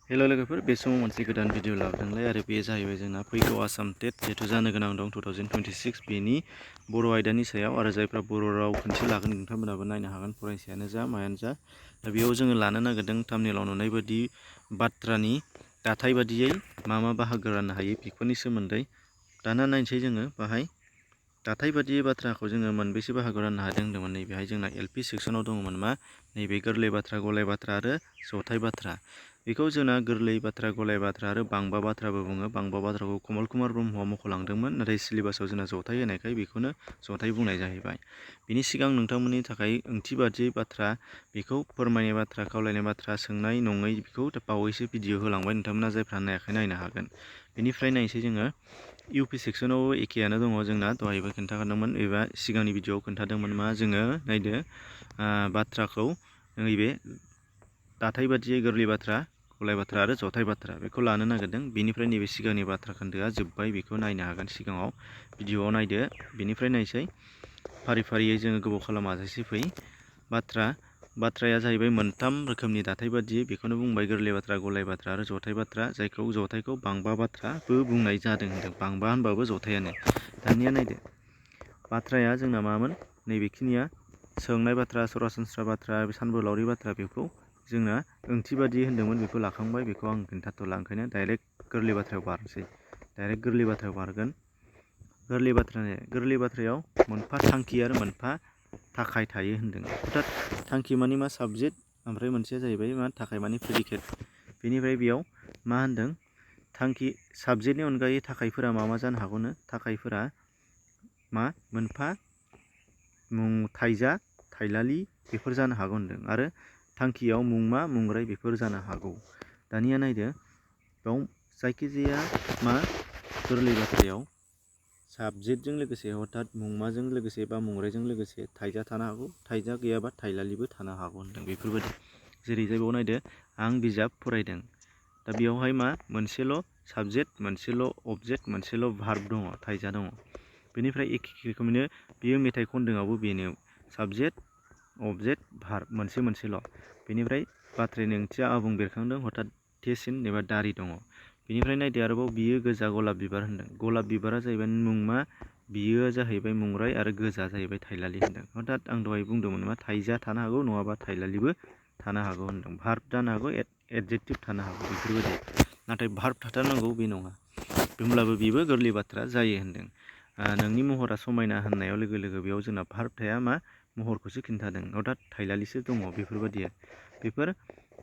हेल' लोगोफोर, बे समाव मोनसे गोदान भिडिअ लाबोदोंलाय आरो बे जाहैबाय जोंना फैगौ आसाम टेट जिहेथु जानो गोनां दं 2026 बेनि बर' आयदानि सायाव आरो जायफ्रा बर' राव खनसे लागोन नोंथांमोनाबो नायनो हागोन, फरायसायानो जा मायानो जा। दा बेयाव जोङो लानो नागिरदों थाम्बनेलाव नुनाय बायदि बाथ्रानि दाथाय बादियै मा बाहागो राननो हायो बेफोरनि सोमोन्दै। दाना नायनोसै जोङो बाहाय दाथाय बादियै बाथ्राखौ जोङो मोनबेसे बाहागोआव राननो हादों होनदोंमोन। नैबेहाय जोंना एलपि सेक्सनाव दङमोन मा नैबे गोरलै बाथ्रा, गलाय बाथ्रा आरो जथाय बाथ्रा। बेखौ जोंना गोरलै बाथ्रा, गलाय बाथ्रा आरो बांबा बाथ्राबो बुङो। बांबा बाथ्राखौ कमल कुमार ब्रह्मआ मख'लांदोंमोन, नाथाय सिलेबासाव जोंना जथाय होनायखाय बेखौनो जथाय बुंनाय जाहैबाय। बिनि सिगां नोंथांमोननि थाखाय ओंथि बादियै बाथ्रा, बेखौ फोरमायनाय बाथ्रा, खावलायनाय बाथ्रा, सोंनाय नङै बेखौ बावैसो भिडिअ होलांबाय, नोंथांमोना जायफ्रा नायाखै नायनो हागोन। बेनिफ्राय नायनोसै जोङो इउपि सेक्सनावबो एखेयानो दङ जोंना, दहायबो खोन्थाखादोंमोन एबा सिगांनि भिडिअआव खोन्थादोंमोन मा जोङो नायदो बाथ्राखौ नैबे दाथाय बादियै गोरलै बाथ्रा, गलाय बाथ्रा आरो जथाय बाथ्रा बेखौ लानो नागिरदों। बेनिफ्राय नैबे सिगांनि बाथ्रा खोन्दोआ जोब्बाय, बेखौ नायनो हागोन सिगाङाव भिडिअआव नायदो। बेनिफ्राय नायसै फारि फारियै जोङो गोबाव खालामाजासे फै। बाथ्राया जाहैबाय मोनथाम रोखोमनि दाथाय बादियै, बेखौनो बुंबाय गोरलै बाथ्रा, गलाय बाथ्रा आरो जथाय बाथ्रा, जायखौ जथायखौ बांबा बाथ्राबो बुंनाय जादों होनदों। बांबा होनबाबो जथायानो। दानिया नायदो बाथ्राया जोंना मामोन, नैबेखिनिया सोंनाय बाथ्रा, सरासनस्रा बाथ्रा, सानबोलावरि बाथ्रा, बेखौ जोंना ओंथि बादि होन्दोंमोन, बेखौ लाखांबाय। बेखौ आं खोन्थाथ'ला, ओंखायनो डाइरेक्ट गोरलै बाथ्रायाव बारनोसै। डाइरेक्ट गोरलै बाथ्रायाव बारगोन। गोरलै बाथ्रायाव मोनफा थांखि आरो मोनफा थाखाय थायो होन्दों। अर्थात थांखि मानि मा साबजेक्ट, ओमफ्राय मोनसेया जाहैबाय मा थाखाय मानि प्रेडिकेट। बेनिफ्राय बेयाव मा होन्दों, थांखि साबजेक्टनि अनगायै थाखायफोरा मा जानो हागौनो, थाखायफोरा मा मोनफा थाइजा, थाइलालि बेफोर जानो हागौ होन्दों। आरो थांखियाव मुंमा, मुंराय बेफोर जानो हागौ। दानिया नायदो बेयाव जायखिजाया मा गोरलै बाथ्रायाव साबजेक्टजों लोगोसे अर्थात मुंमाजों लोगोसे बा मुंरायजों लोगोसे थाइजा थानो हागौ, थाइजा गैयाबा थाइलालिबो थानो हागौ होन्दों। बेफोरबायदि जेरैजाय बेयाव नायदो आं बिजाब फरायदों। दा बेयावहाय मा मोनसेल' साबजेक्ट, मोनसेल' अबजेक्ट, मोनसेल' भार्ब दङ, थाइजा दङ। बेनिफ्राय एखे रोखोमैनो बेयो मेथाइ खनदोंआवबो बेनो साबजेक्ट, अबजेक्ट, भार्ब मोनसेल'। बेनिफ्राय बाथ्रानि ओंथिया आबुं बेरखांदों, हथात टेसिन एबा दारि दङ। बेनिफ्राय नायदो आरोबाव बियो गोजा गलाब बिबार होन्दों। गलाब बिबारा जाहैबाय मुंमा, बियो जाहैबाय मुंराय आरो गोजा जाहैबाय थाइलालि होन्दों। हथात आं दहाय बुंदोंमोन मा थाइजा थानो हागौ, नङाबा थाइलालिबो थानो हागौ होन्दों। भार्ब जानो हागौ, एडजेक्टिभ थानो हागौ, बेफोरबायदि। नाथाय भार्ब थाथारनांगौ बे नङा। होमब्लाबो बेबो गोरलै बाथ्रा जायो होन्दों। नोंनि महरा समायना होननायाव लोगो लोगो बेयाव जोंना भार्ब थाया, मा महरखौसो खिन्थादों, अर्थात थाइलालिसो दङ। बेफोरबायदि बेफोर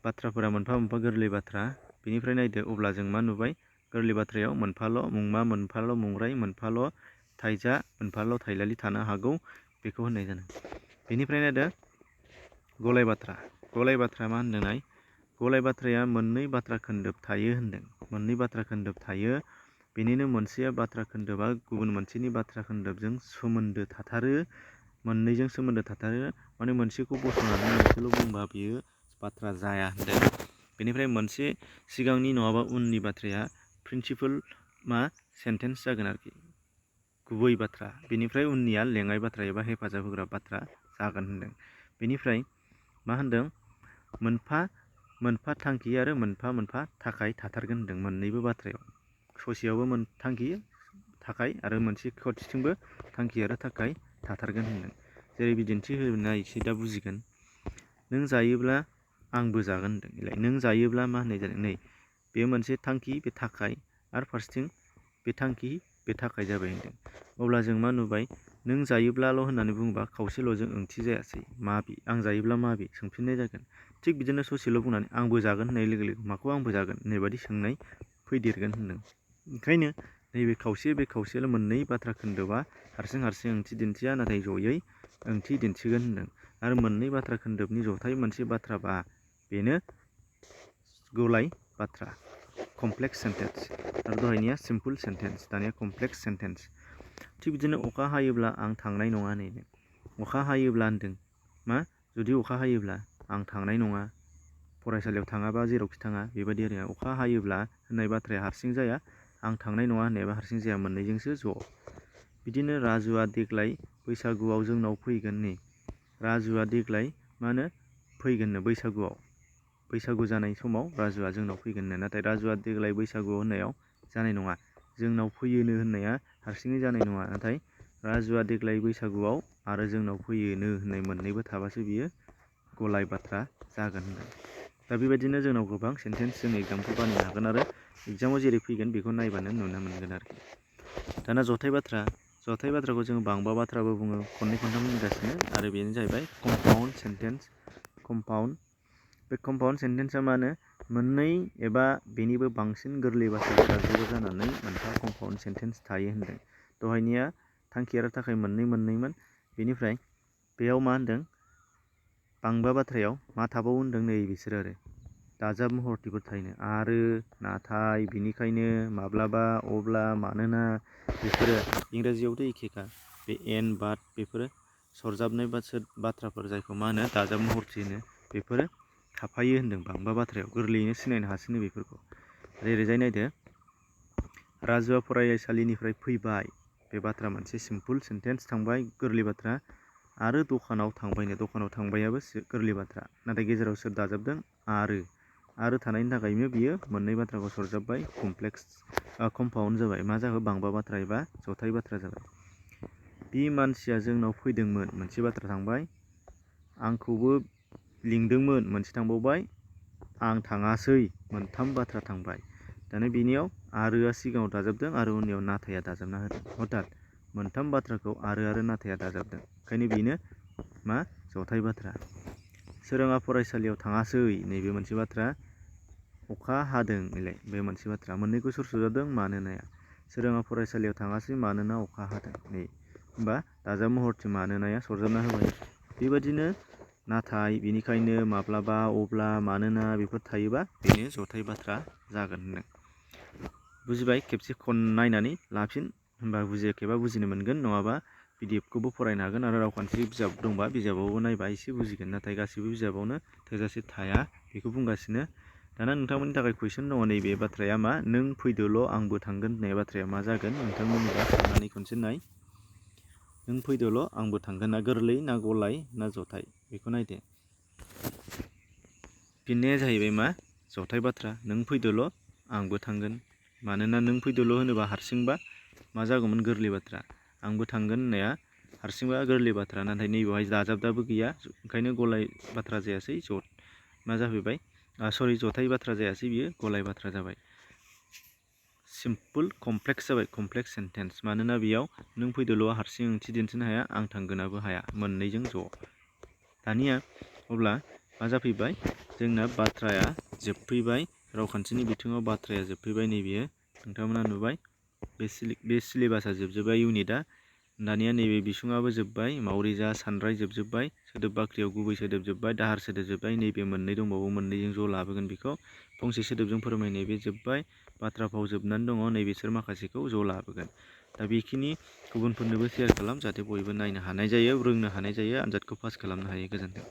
बाथ्राफोरा मोनफा मोनफा गोरलै बाथ्रा। बेनिफ्राय नायदो अब्ला जों मा नुबाय, गोरलै बाथ्रायाव मोनफाल' मुंमा, मोनफाल' मुंराय, मोनफाल' थाइजा, मोनफाल' थाइलालि थानो हागौ, बेखौ होननाय जादों। बेनिफ्राय नायदो गलाय बाथ्रा। गलाय बाथ्रा मा होन्दों, गलाय बाथ्राया मोननै बाथ्रा खोन्दोब थायो होन्दों। मोननै बाथ्रा खोन्दोब थायो, बेनिनो मोनसेया बाथ्रा खोन्दोबा गुबुन मोनसेनि बाथ्रा खोन्दोबजों सोमोन्दो थाथारो, मोननैजों सोमोन्दो थाथारो, माने मोनसेखौ बस'नानै मोनसेल' बुंबा बियो बाथ्रा जाया होन्दों। बेनिफ्राय मोनसे सिगांनि नङाबा उननि बाथ्राया प्रिन्सिपल मा सेन्टेन्स जागोन आरोखि, गुबै बाथ्रा। बेनिफ्राय उननिया लेङाइ बाथ्रा एबा हेफाजाब होग्रा बाथ्रा जागोन होन्दों। बेनिफ्राय मा होन्दों, मोनफा मोनफा थांखि आरो मोनफा मोनफा थाखाय थाथारगोन होन्दों मोननैबो बाथ्रायाव। ससेयावबो थांखि, थाखाय आरो मोनसे खावसेथिंबो थांखि आरो थाखाय थाथारगोन होन्दों। जेरै बिदिन्थि होना एसे दा बुजिगोन। नों जायोब्ला आंबो जागोन होन्दों। नों जायोब्ला मा होननाय जादों, नै बे मोनसे थांखि, बे थाखाय, आरो फारसेथिं बे थांखि, बे थाखाय जाबाय होन्दों। अब्ला जों मा नुबाय, नों जायोब्लाल' होननानै बुङोबा खावसेल'जों ओंथि जायासै, माबे आं जायोब्ला माबे सोंफिननाय जागोन। थिग बिदिनो ससेल' बुंनानै आंबो जागोन होननाय लोगो लोगो माखौ आंबो जागोन होननाय बादि सोंनाय फैदेरगोन होन्दों। ओंखायनो नैबे खावसे बे खावसेल' मोननै बाथ्रा खोन्दोबा हारसिं हारसिं ओंथि दिन्थिया, नाथाय जयै ओंथि दिन्थिगोन होन्दों। आरो मोननै बाथ्रा खोन्दोबनि जथाय मोनसे बाथ्रा बा बेनो गलाय बाथ्रा, कमप्लेक्स सेन्टेन्स। आरो दहायनिया सिम्पोल सेन्टेन्स, दानिया कमप्लेक्स सेन्टेन्स। थिग बिदिनो अखा हायोब्ला आं थांनाय नङा होनैनो। अखा हायोब्ला होन्दों मा, जुदि अखा हायोब्ला आं थांनाय नङा, फरायसालियाव थाङाबा जेरावखि थाङा, बेबायदि आरो। अखा हायोब्ला होननाय बाथ्राया हारसिं जाया, आं थांनाय नङा होननायाबो हारसिं जाया, मोननैजोंसो ज'। बिदिनो राजुआ देग्लाय बैसागुआव जोंनाव फैगोन। नै राजुआ देग्लाय मा होनो फैगोननो बैसागुआव। बैसागु जानाय समाव राजुआ जोंनाव फैगोननो, नाथाय राजुआ देग्लाय बैसागु होननायाव जानाय नङा। जोंनाव फैयोनो होननाया हारसिङै जानाय नङा, नाथाय राजुआ देग्लाय बैसागुआव आरो जोंनाव फैयोनो होननाय मोननैबो थाबासो बियो गलाय बाथ्रा जागोन होनदों। दा बेबायदिनो जोंनाव गोबां सेन्टेन्स जों एग्जामपोल बानायनो हागोन आरो एग्जामाव जेरै फैगोन बेखौ नायबानो नुनो मोनगोन आरोखि। दाना जथाय बाथ्राखौ जोङो बांबा बाथ्राबो बुङो, खननै खनथाम बुंगासिनो, आरो बेनो जाहैबाय कम्पाउन्ड सेन्टेन्स। बे कम्पाउन्ड सेन्टेन्सआ मा होनो, मोननै एबा बेनिबो बांसिन गोरलै बाथ्राफोरा ज' जानानै मोनफा कम्पाउन्ड सेन्टेन्स थायो होनदों। दहायनिया थांखि आरो थाखाय मोननैमोन, बेनिफ्राय बेयाव मा होनदों, बांबा बाथ्रायाव मा थाबावो होनदों, नै बिसोरो आरो दाजाब महरथिफोर थायोनो, आरो, नाथाय, बिनिखायनो, माब्लाबा, अब्ला, मानोना, बेफोरो इंराजियावथ' एखेखा, बे एन, बाट बेफोरो सरजाबनाय बाथ्राफोर जायखौ मा होनो दाजाब महरथि होनो, बेफोरो थाफायो होनदों बांबा बाथ्रायाव। गोरलैयैनो सिनायनो हासिनो बेफोरखौ। ओरैजाय नायदो, राजुआ फरायसालिनिफ्राय फैबाय, बे बाथ्रा मोनसे सिम्पोल सेन्टेन्स थांबाय, गोरलै बाथ्रा, आरो दखानाव थांबायनो, दखानाव थांबायाबो गोरलै बाथ्रा, नाथाय गेजेराव सोर दाजाबदों, आरो थानायनि थाखायनो बियो मोननै बाथ्राखौ सरजाबबाय, कम्पाउन्ड जाबाय, मा जाखो, बांबा बाथ्रा एबा जथाय बाथ्रा जाबाय। बे मानसिया जोंनाव फैदोंमोन, मोनसे बाथ्रा थांबाय, आंखौबो लिंदोंमोन, मोनसे थांबावबाय, आं थाङासै, मोनथाम बाथ्रा थांबाय। दाना बेनियाव आरोआ सिगाङाव दाजाबदों आरो उननियाव नाथाया दाजाबना होदों, अर्थात मोनथाम बाथ्राखौ आरो नाथाया दाजाबदों, ओंखायनो बेनो मा, जथाय बाथ्रा। सोराङा फरायसालियाव थाङासै, नैबे मोनसे बाथ्रा, अखा हादों, नैलाय बे मोनसे बाथ्रा, मोननैखौ सोर सरजाबदों, मानोनाया। सोराङा फरायसालियाव थाङासै, मानोना अखा हादों, नै होमबा दाजाब महरथि मानोनाया सरजाबना होबाय। बेबादिनो नाथाय, बेनिखायनो, माब्लाबा, अब्ला, मानोना बेफोर थायोबा बेनो जथाय बाथ्रा जागोन होनदों। बुजिबाय? खेबसे नायनानै लाफिन, होनबा बुजियाखैबा बुजिनो मोनगोन, नङाबा PDF-खौबो फरायनो हागोन, आरो रावखान्थि बिजाब दंबा बिजाबावबो नायबा एसे बुजिगोन, नाथाय गासिबो बिजाबावनो थोजासे थाया, बेखौ बुंगासिनो। दाना नोंथांमोननि थाखाय कुइसन दङ, नैबे बाथ्राया मा, नों फैदोल' आंबो थांगोन होननाय बाथ्राया मा जागोन, नोंथांमोननिबा साननानै खनसे नाय। नों फैदोल' आंबो थांगोन, ना गोरलै, ना गलाय, ना जथाय, बेखौ नायदो। फिननाया जाहैबाय मा, जथाय बाथ्रा, नों फैदोल' आंबो थांगोन। मानोना नों फैदोल' होनोबा हारसिंबा मा जागौमोन, गोरलै बाथ्रा, आंबो थांगोन होननाया हारसिंबा गोरलै बाथ्रा, नाथाय नैबेवहाय दाजाबदाबो गैया, ओंखायनो गलाय बाथ्रा जायासै, मा जाफैबाय, जथाय बाथ्रा जायासै, बियो गलाय बाथ्रा जाबाय। सिम्पोल कमप्लेक्स जाबाय, कमप्लेक्स सेन्टेन्स, मानोना बेयाव नों फैदोल'आ हारसिं ओंथि दिन्थिनो हाया, आं थांगोनाबो हाया, मोननैजों ज'। दानिया अब्ला मा जाफैबाय, जोंना बाथ्राया जोबफैबाय, रावखान्थिनि बिथिङाव बाथ्राया जोबफैबाय, नैबेयो नोंथांमोना नुबाय, बे सिलेबासा जोबजोब्बाय, इउनिटआ। दानिया नैबे बिसुङाबो जोब्बाय, मावरिजा, सानराय जोबजोब्बाय, सोदोब बाख्रियाव गुबै सोदोब जोब्बाय, दाहार सोदोब जोब्बाय, नैबे मोननै दंबावो, मोननैजों ज' लाबोगोन बेखौ, फंसे सोदोबजों फोरमायनाय बे जोब्बाय, बाथ्रा फाव जोबनानै दङ, नैबेसोर माखासेखौ ज' लाबोगोन। दा बेखिनि गुबुनफोरनोबो सेयार खालाम, जाहाथे बयबो नायनो हानाय जायो, रोंनो हानाय जायो, आनजादखौ पास खालामनो हायो। गोजोन्थों।